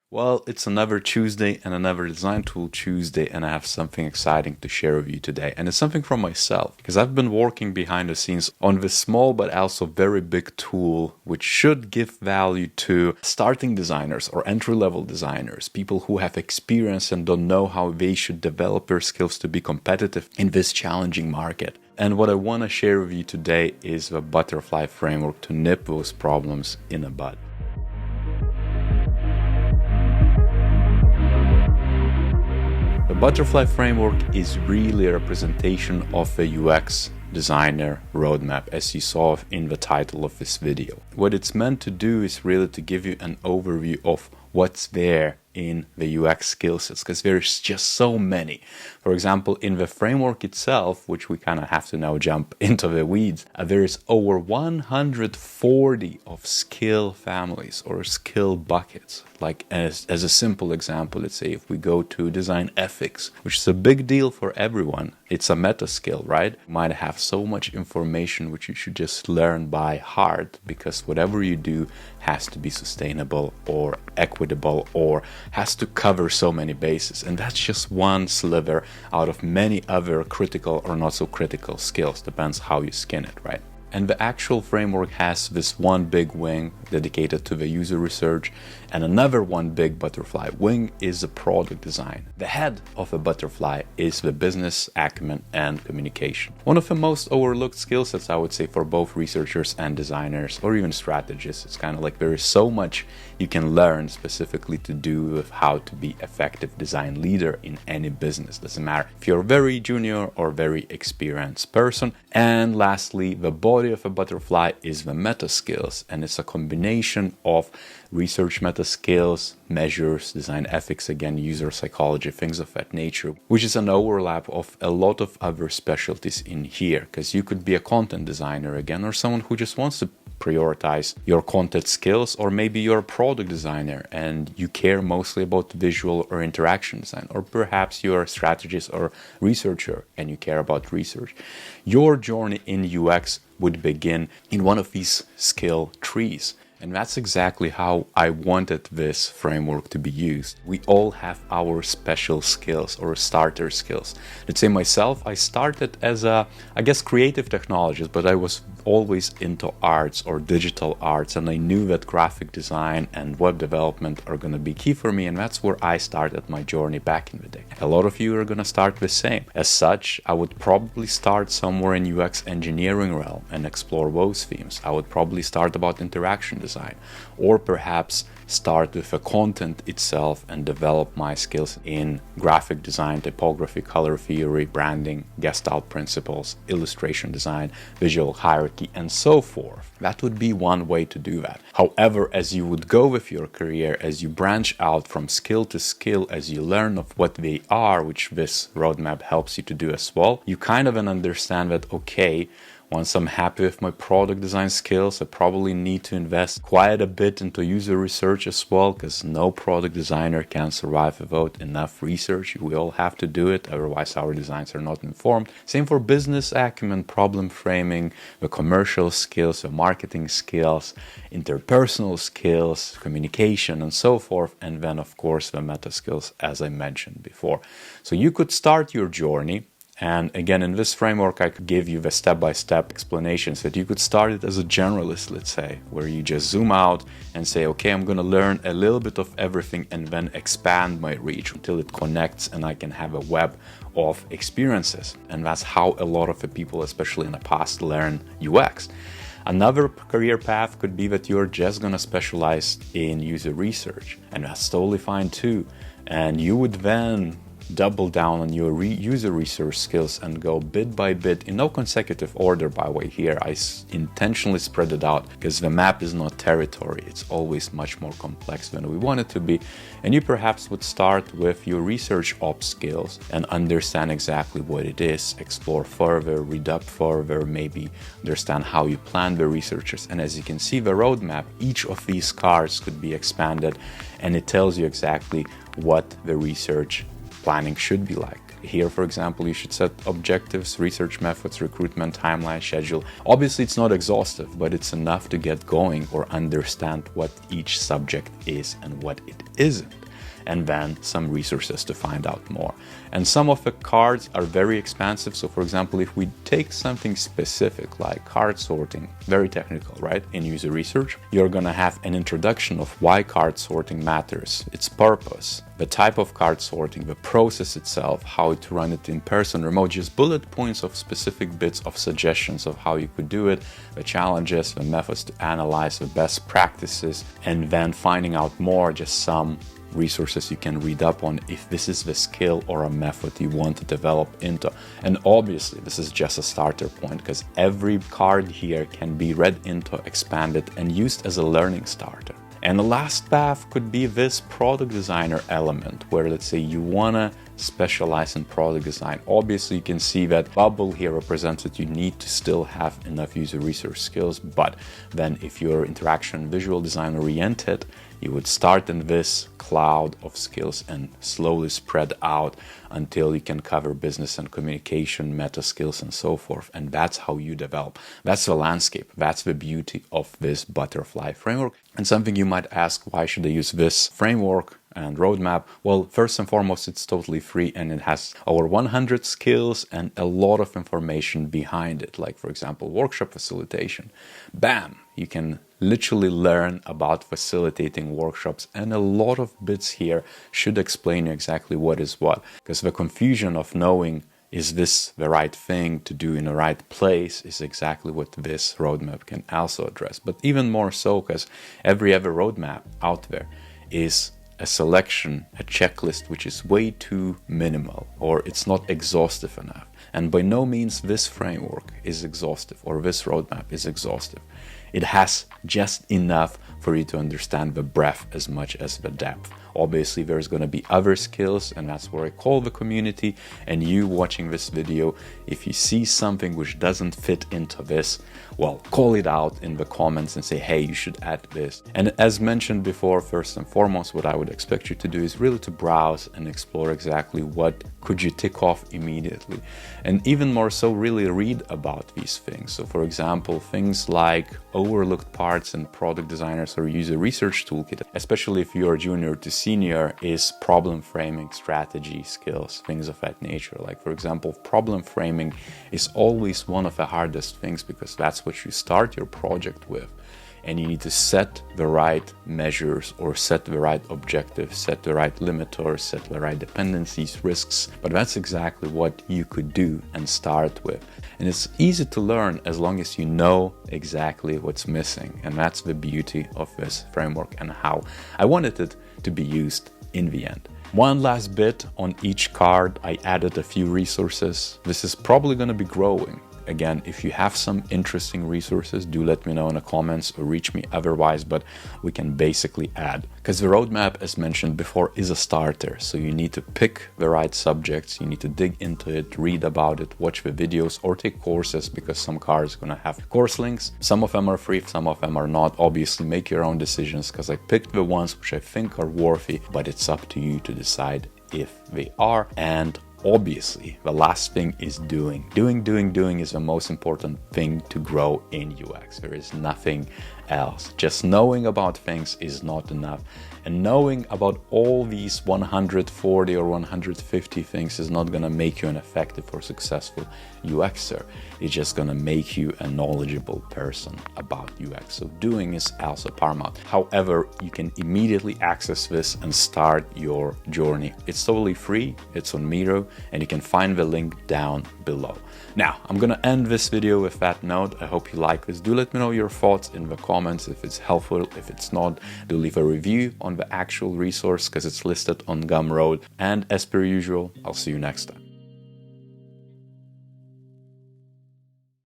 Well, it's another Tuesday and another Design Tool Tuesday, and I have something exciting to share with you today. And it's something from myself, because I've been working behind the scenes on this small but also very big tool, which should give value to starting designers or entry-level designers, people who have experience and don't know how they should develop their skills to be competitive in this challenging market. And what I want to share with you today is the butterfly framework to nip those problems in the bud. The butterfly framework is really a representation of a UX designer roadmap, as you saw in the title of this video. What it's meant to do is really to give you an overview of what's there in the UX skill sets, because there's just so many. For example, in the framework itself, which we kind of have to now jump into the weeds, there is over 140 of skill families or skill buckets. Like as a simple example, let's say if we go to design ethics, which is a big deal for everyone. It's a meta skill, right? You might have so much information which you should just learn by heart, because whatever you do has to be sustainable or equitable or has to cover so many bases. And that's just one sliver out of many other critical or not so critical skills. Depends how you skin it, right? And the actual framework has this one big wing dedicated to the user research, and another one big butterfly wing is the product design. The head of a butterfly is the business acumen and communication. One of the most overlooked skill sets, I would say, for both researchers and designers, or even strategists. It's kind of like there is so much you can learn specifically to do with how to be effective design leader in any business. Doesn't matter if you're a very junior or very experienced person. And lastly, the body of a butterfly is the meta skills, and it's a combination of research meta skills, measures, design ethics, again, user psychology, things of that nature, which is an overlap of a lot of other specialties in here, because you could be a content designer again, or someone who just wants to prioritize your content skills, or maybe you're a product designer and you care mostly about visual or interaction design, or perhaps you're a strategist or researcher and you care about research. Your journey in UX would begin in one of these skill trees. And that's exactly how I wanted this framework to be used. We all have our special skills or starter skills. Let's say myself, I started as creative technologist, but I was always into arts or digital arts, and I knew that graphic design and web development are going to be key for me, and that's where I started my journey back in the day. A lot of you are going to start the same. As such, I would probably start somewhere in UX engineering realm and explore those themes. I would probably start about interaction design, or perhaps start with the content itself and develop my skills in graphic design, typography, color theory, branding, Gestalt principles, illustration design, visual hierarchy, and so forth. That would be one way to do that. However, as you would go with your career, as you branch out from skill to skill, as you learn of what they are, which this roadmap helps you to do as well, you kind of understand that, okay, once I'm happy with my product design skills, I probably need to invest quite a bit into user research as well, because no product designer can survive without enough research. We all have to do it, otherwise our designs are not informed. Same for business acumen, problem framing, the commercial skills, the marketing skills, interpersonal skills, communication, and so forth. And then, of course, the meta skills, as I mentioned before. So you could start your journey. And again, in this framework, I could give you the step-by-step explanations that you could start it as a generalist, let's say, where you just zoom out and say, okay, I'm going to learn a little bit of everything and then expand my reach until it connects and I can have a web of experiences. And that's how a lot of the people, especially in the past, learn UX. Another career path could be that you're just going to specialize in user research, and that's totally fine too. And you would then double down on your user research skills and go bit by bit, in no consecutive order, by the way. Here I intentionally spread it out because the map is not territory, it's always much more complex than we want it to be. And you perhaps would start with your research ops skills and understand exactly what it is, explore further, read up further, maybe understand how you plan the researchers. And as you can see, the roadmap, each of these cards could be expanded, and it tells you exactly what the research planning should be like. here, for example, you should set objectives, research methods, recruitment, timeline, schedule. Obviously, it's not exhaustive, but it's enough to get going or understand what each subject is and what it isn't. And then some resources to find out more. And some of the cards are very expansive. So for example, if we take something specific like card sorting, very technical, right? In user research, you're gonna have an introduction of why card sorting matters, its purpose, the type of card sorting, the process itself, how to run it in person, remote, just bullet points of specific bits of suggestions of how you could do it, the challenges, the methods to analyze, the best practices, and then finding out more, just some resources you can read up on if this is the skill or a method you want to develop into. And obviously this is just a starter point, because every card here can be read into, expanded, and used as a learning starter. And the last path could be this product designer element, where let's say you wanna specialize in product design. Obviously you can see that bubble here represents that you need to still have enough user research skills, but then if you're interaction visual design oriented, you would start in this cloud of skills and slowly spread out until you can cover business and communication, meta skills, and so forth. And that's how you develop. That's the landscape. That's the beauty of this butterfly framework. And something you might ask, why should I use this framework and roadmap? Well, first and foremost, it's totally free and it has over 100 skills and a lot of information behind it. Like, for example, workshop facilitation. Bam! You can literally learn about facilitating workshops, and a lot of bits here should explain you exactly what is what. Because the confusion of knowing is this the right thing to do in the right place is exactly what this roadmap can also address. But even more so, because every other roadmap out there is a selection, a checklist, which is way too minimal, or it's not exhaustive enough. And by no means this framework is exhaustive, or this roadmap is exhaustive. It has just enough for you to understand the breadth as much as the depth. Obviously, there's going to be other skills, and that's where I call the community. And you watching this video, if you see something which doesn't fit into this, well, call it out in the comments and say, hey, you should add this. And as mentioned before, first and foremost, what I would expect you to do is really to browse and explore exactly what could you tick off immediately. And even more so, really read about these things. So for example, things like overlooked parts in product designers or user research toolkit, especially if you're junior to senior, is problem framing, strategy, skills, things of that nature. Like for example, problem framing is always one of the hardest things, because that's what you start your project with. And you need to set the right measures, or set the right objectives, set the right limiters, set the right dependencies, risks. But that's exactly what you could do and start with. And it's easy to learn as long as you know exactly what's missing. And that's the beauty of this framework and how I wanted it to be used in the end. One last bit on each card, I added a few resources. This is probably going to be growing. Again, if you have some interesting resources, do let me know in the comments or reach me otherwise, but we can basically add. Because the roadmap, as mentioned before, is a starter. So you need to pick the right subjects, you need to dig into it, read about it, watch the videos, or take courses, because some cards are going to have course links. Some of them are free, some of them are not. Obviously, make your own decisions, because I picked the ones which I think are worthy, but it's up to you to decide if they are. And obviously, the last thing is doing. Doing is the most important thing to grow in UX. There is nothing else. Just knowing about things is not enough. And knowing about all these 140 or 150 things is not going to make you an effective or successful UXer. It's just going to make you a knowledgeable person about UX. So doing is also paramount. However, you can immediately access this and start your journey. It's totally free. It's on Miro, and you can find the link down below. Now, I'm going to end this video with that note. I hope you like this. Do let me know your thoughts in the comments if it's helpful. If it's not, do leave a review on the actual resource, because it's listed on Gumroad. And as per usual, I'll see you next time.